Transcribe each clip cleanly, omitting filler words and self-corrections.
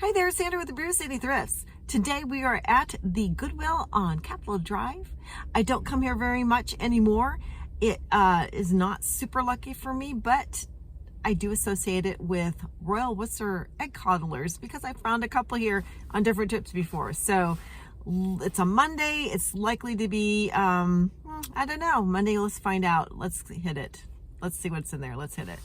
Hi there, Sandra with the Brew City Thrifts. Today we are at the Goodwill on Capitol Drive. I don't come here very much anymore. It is not super lucky for me, but I do associate it with Royal Worcester egg coddlers because I found a couple here on different trips before. So it's a Monday. It's likely to be, I don't know, Monday. Let's find out. Let's hit it. Let's see what's in there. Let's hit it.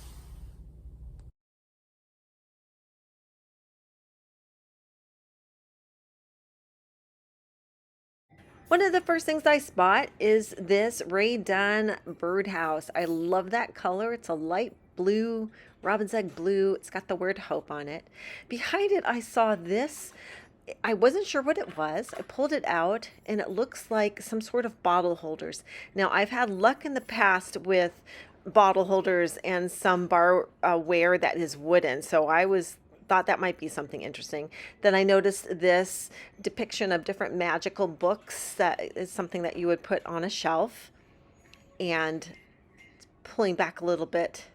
One of the first things I spot is this Ray Dunn birdhouse. I love that color. It's a light blue, robin's egg blue. It's got the word hope on it. Behind it, I saw this. I wasn't sure what it was. I pulled it out and it looks like some sort of bottle holders. Now, I've had luck in the past with bottle holders and some barware that is wooden. So I thought that might be something interesting. Then I noticed this depiction of different magical books that is something that you would put on a shelf. And pulling back a little bit,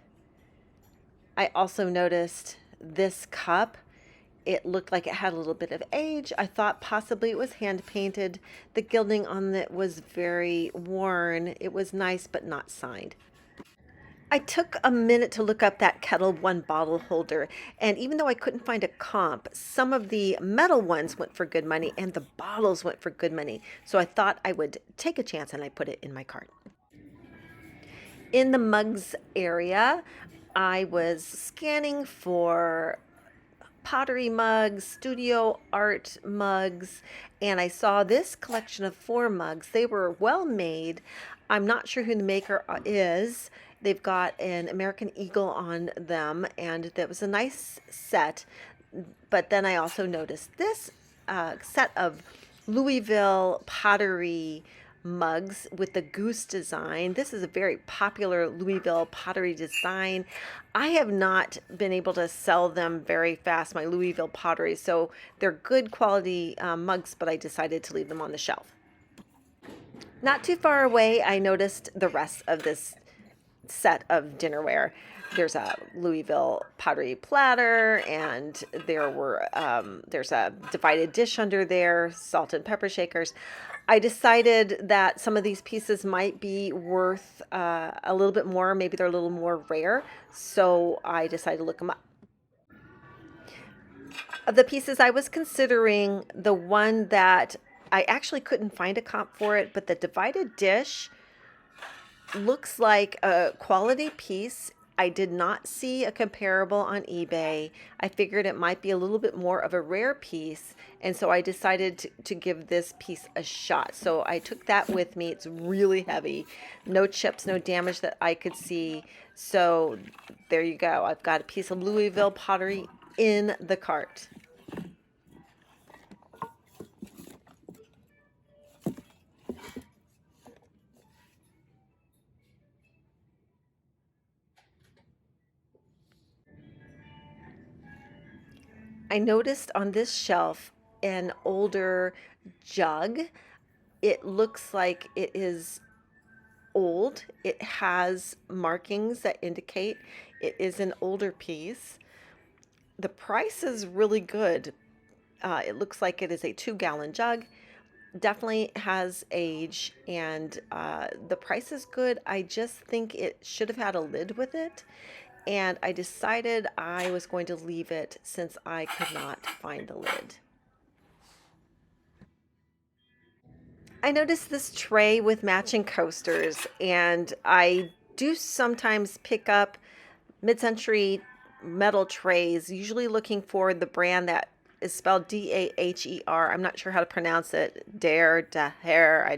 I also noticed this cup. It looked like it had a little bit of age. I thought possibly it was hand painted. The gilding on it was very worn. It was nice but not signed. I took a minute to look up that Kettle One bottle holder, and even though I couldn't find a comp, some of the metal ones went for good money and the bottles went for good money. So I thought I would take a chance and I put it in my cart. In the mugs area, I was scanning for pottery mugs, studio art mugs, and I saw this collection of 4 mugs. They were well made. I'm not sure who the maker is. They've got an American eagle on them, and that was a nice set. But then I also noticed this set of Louisville Pottery mugs with the goose design. This is a very popular Louisville Pottery design. I have not been able to sell them very fast, my Louisville Pottery, so they're good quality mugs, but I decided to leave them on the shelf. Not too far away, I noticed the rest of this set of dinnerware. There's a Louisville Pottery platter, and there's a divided dish under there, salt and pepper shakers. I decided that some of these pieces might be worth a little bit more. Maybe they're a little more rare, so I decided to look them up. Of the pieces I was considering, the one that I actually couldn't find a comp for it, but the divided dish looks like a quality piece. I did not see a comparable on eBay. I figured it might be a little bit more of a rare piece, and so I decided to give this piece a shot. So I took that with me. It's really heavy. No chips, no damage that I could see. So there you go. I've got a piece of Louisville Pottery in the cart. I noticed on this shelf an older jug. It looks like it is old. It has markings that indicate it is an older piece. The price is really good. It looks like it is a 2-gallon jug. Definitely has age, and the price is good. I just think it should have had a lid with it, and I decided I was going to leave it since I could not find the lid. I noticed this tray with matching coasters, and I do sometimes pick up mid-century metal trays, usually looking for the brand that is spelled Daher. I'm not sure how to pronounce it. Daher, I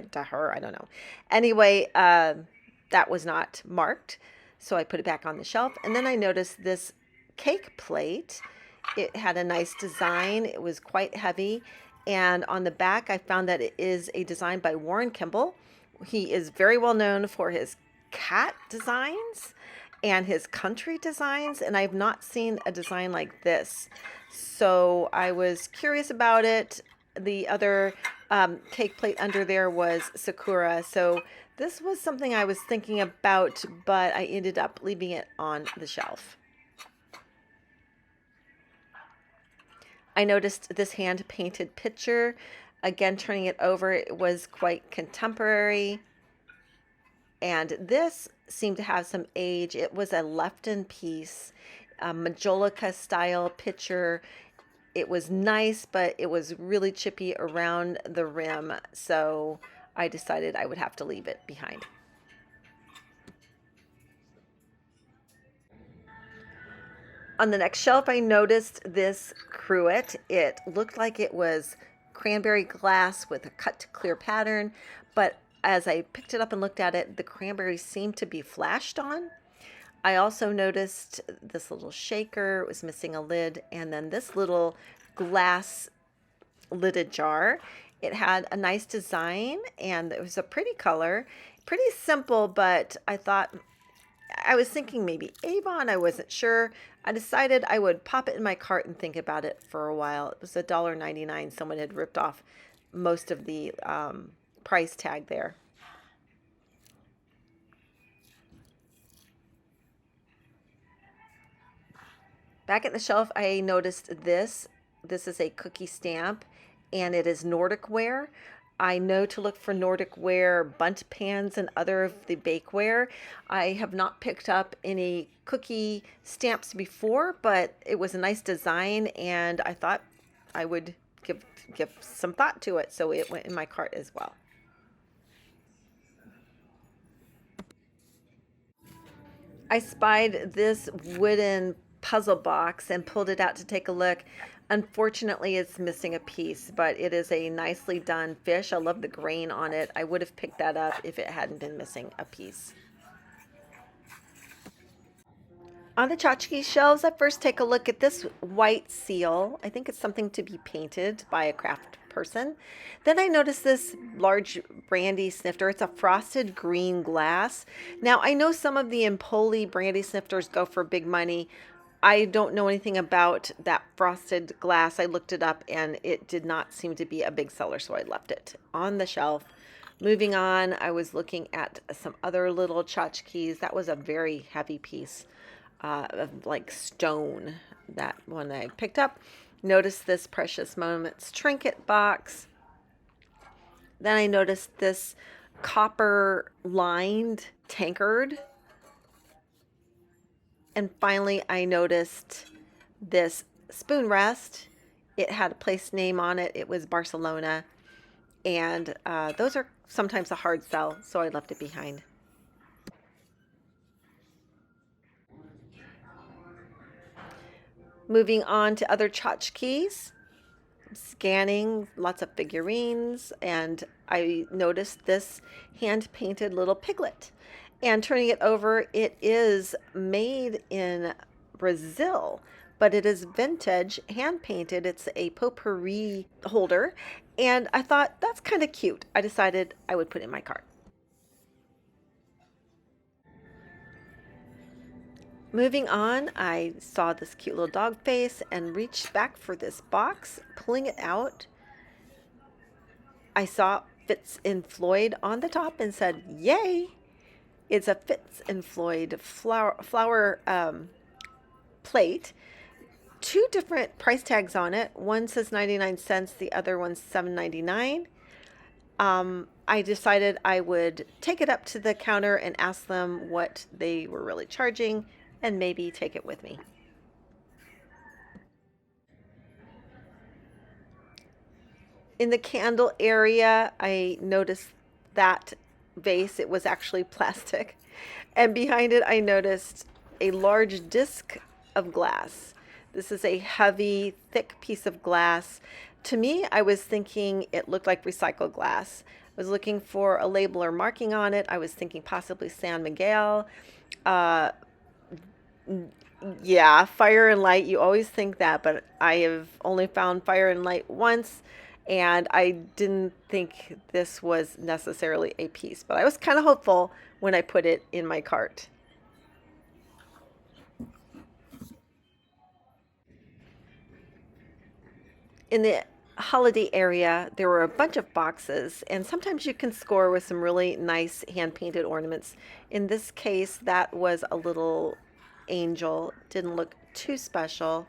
don't know. Anyway, that was not marked, so I put it back on the shelf. And then I noticed this cake plate. It had a nice design. It was quite heavy. And on the back, I found that it is a design by Warren Kimball. He is very well known for his cat designs and his country designs, and I've not seen a design like this. So I was curious about it. The other cake plate under there was Sakura. So this was something I was thinking about, but I ended up leaving it on the shelf. I noticed this hand painted picture. Again, turning it over, it was quite contemporary. And this seemed to have some age. It was a Lefton piece, a Majolica style picture. It was nice, but it was really chippy around the rim. So I decided I would have to leave it behind. On the next shelf, I noticed this cruet. It looked like it was cranberry glass with a cut to clear pattern, but as I picked it up and looked at it, the cranberries seemed to be flashed on. I also noticed this little shaker. It was missing a lid, and then this little glass lidded jar. It had a nice design, and it was a pretty color. Pretty simple, but I was thinking maybe Avon. I wasn't sure. I decided I would pop it in my cart and think about it for a while. It was $1.99. Someone had ripped off most of the price tag there. Back at the shelf, I noticed this. This is a cookie stamp, and it is Nordic Ware. I know to look for Nordic Ware bundt pans and other of the bakeware. I have not picked up any cookie stamps before, but it was a nice design, and I thought I would give some thought to it, so it went in my cart as well. I spied this wooden puzzle box and pulled it out to take a look. Unfortunately, it's missing a piece, but it is a nicely done fish. I love the grain on it. I would have picked that up if it hadn't been missing a piece. On the tchotchke shelves, I first take a look at this white seal. I think it's something to be painted by a craft person. Then I notice this large brandy snifter. It's a frosted green glass. Now, I know some of the Empoli brandy snifters go for big money. I don't know anything about that frosted glass. I looked it up and it did not seem to be a big seller, so I left it on the shelf. Moving on, I was looking at some other little tchotchkes. That was a very heavy piece of like stone. That one I picked up. Notice this Precious Moments trinket box. Then I noticed this copper lined tankard. And finally, I noticed this spoon rest. It had a place name on it. It was Barcelona. And those are sometimes a hard sell, so I left it behind. Moving on to other tchotchkes, scanning lots of figurines, and I noticed this hand-painted little piglet. And turning it over, it is made in Brazil, but it is vintage, hand-painted. It's a potpourri holder, and I thought that's kind of cute. I decided I would put it in my cart. Moving on, I saw this cute little dog face and reached back for this box. Pulling it out, I saw Fitz and Floyd on the top and said, "Yay!" It's a Fitz and Floyd flower plate. Two different price tags on it. One says 99 cents, the other one's $7.99. I decided I would take it up to the counter and ask them what they were really charging and maybe take it with me. In the candle area, I noticed that vase. It was actually plastic. And behind it, I noticed a large disc of glass. This is a heavy, thick piece of glass. To me, I was thinking it looked like recycled glass. I was looking for a label or marking on it. I was thinking possibly San Miguel. Yeah, fire and light. You always think that, but I have only found fire and light once, and I didn't think this was necessarily a piece, but I was kind of hopeful when I put it in my cart. In the holiday area, there were a bunch of boxes, and sometimes you can score with some really nice hand painted ornaments. In this case, that was a little angel, didn't look too special.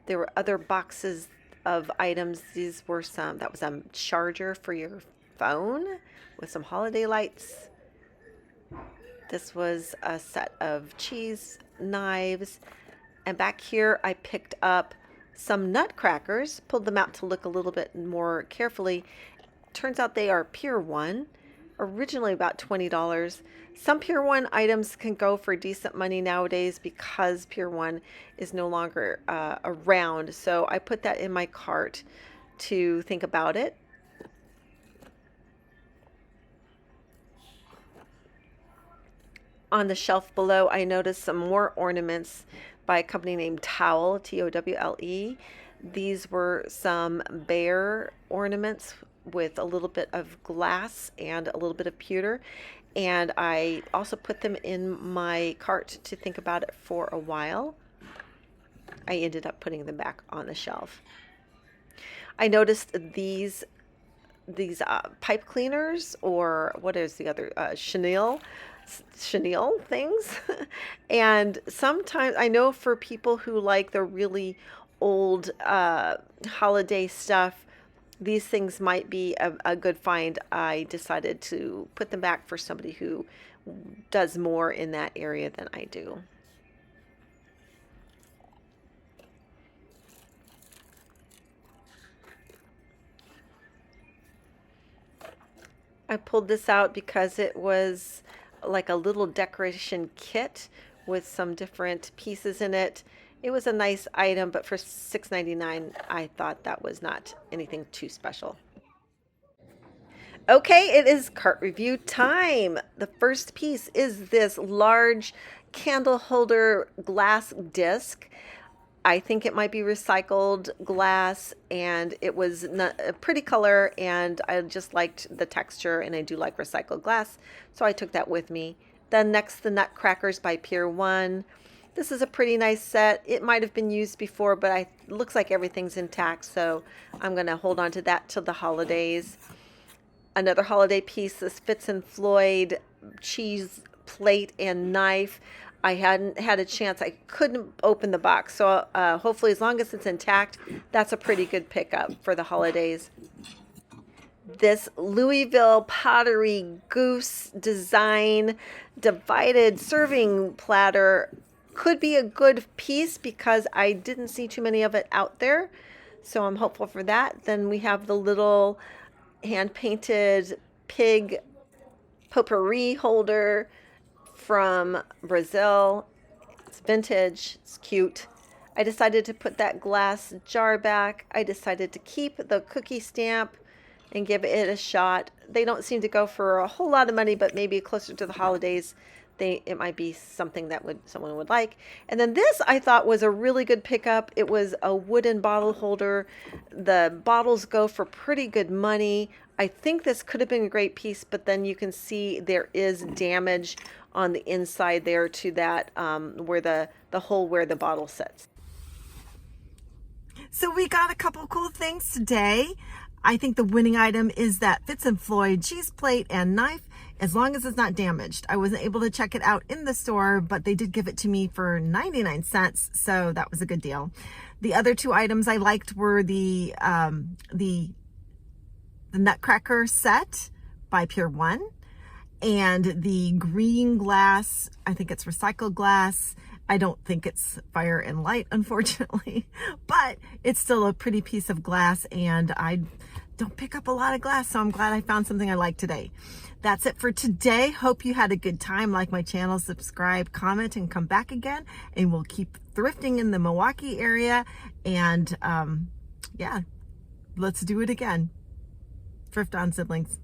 There were other boxes of items. These were that was a charger for your phone with some holiday lights. This was a set of cheese knives. And back here I picked up some nutcrackers, pulled them out to look a little bit more carefully. Turns out they are Pier 1, originally about $20. Some Pier 1 items can go for decent money nowadays because Pier 1 is no longer around. So I put that in my cart to think about it. On the shelf below, I noticed some more ornaments by a company named Towel, Towle. These were some bear ornaments with a little bit of glass and a little bit of pewter. And I also put them in my cart to think about it for a while. I ended up putting them back on the shelf. I noticed these pipe cleaners, or what is the other, chenille things. And sometimes I know for people who like the really old holiday stuff, these things might be a good find. I decided to put them back for somebody who does more in that area than I do. I pulled this out because it was like a little decoration kit with some different pieces in it. It was a nice item, but for $6.99, I thought that was not anything too special. Okay, it is cart review time. The first piece is this large candle holder glass disc. I think it might be recycled glass, and it was a pretty color, and I just liked the texture, and I do like recycled glass, so I took that with me. Then next, the nutcrackers by Pier 1. This is a pretty nice set. It might have been used before, but it looks like everything's intact, so I'm going to hold on to that till the holidays. Another holiday piece, this Fitz Floyd cheese plate and knife. I hadn't had a chance. I couldn't open the box. So hopefully, as long as it's intact, that's a pretty good pickup for the holidays. This Louisville Pottery goose design divided serving platter could be a good piece because I didn't see too many of it out there. So I'm hopeful for that. Then we have the little hand-painted pig potpourri holder from Brazil. It's vintage, it's cute. I decided to put that glass jar back. I decided to keep the cookie stamp and give it a shot. They don't seem to go for a whole lot of money, but maybe closer to the holidays, it might be something that someone would like. And then this I thought was a really good pickup. It was a wooden bottle holder. The bottles go for pretty good money. I think this could have been a great piece, but then you can see there is damage on the inside there to that where the hole where the bottle sits. So we got a couple cool things today. I think the winning item is that Fitz Floyd cheese plate and knife, as long as it's not damaged. I wasn't able to check it out in the store, but they did give it to me for 99 cents, so that was a good deal. The other two items I liked were the nutcracker set by Pier 1 and the green glass. I think it's recycled glass. I don't think it's fire and light, unfortunately, but it's still a pretty piece of glass, and I don't pick up a lot of glass, so I'm glad I found something I like today. That's it for today. Hope you had a good time. Like my channel, subscribe, comment, and come back again, and we'll keep thrifting in the Milwaukee area, and yeah, let's do it again. Thrift on, siblings.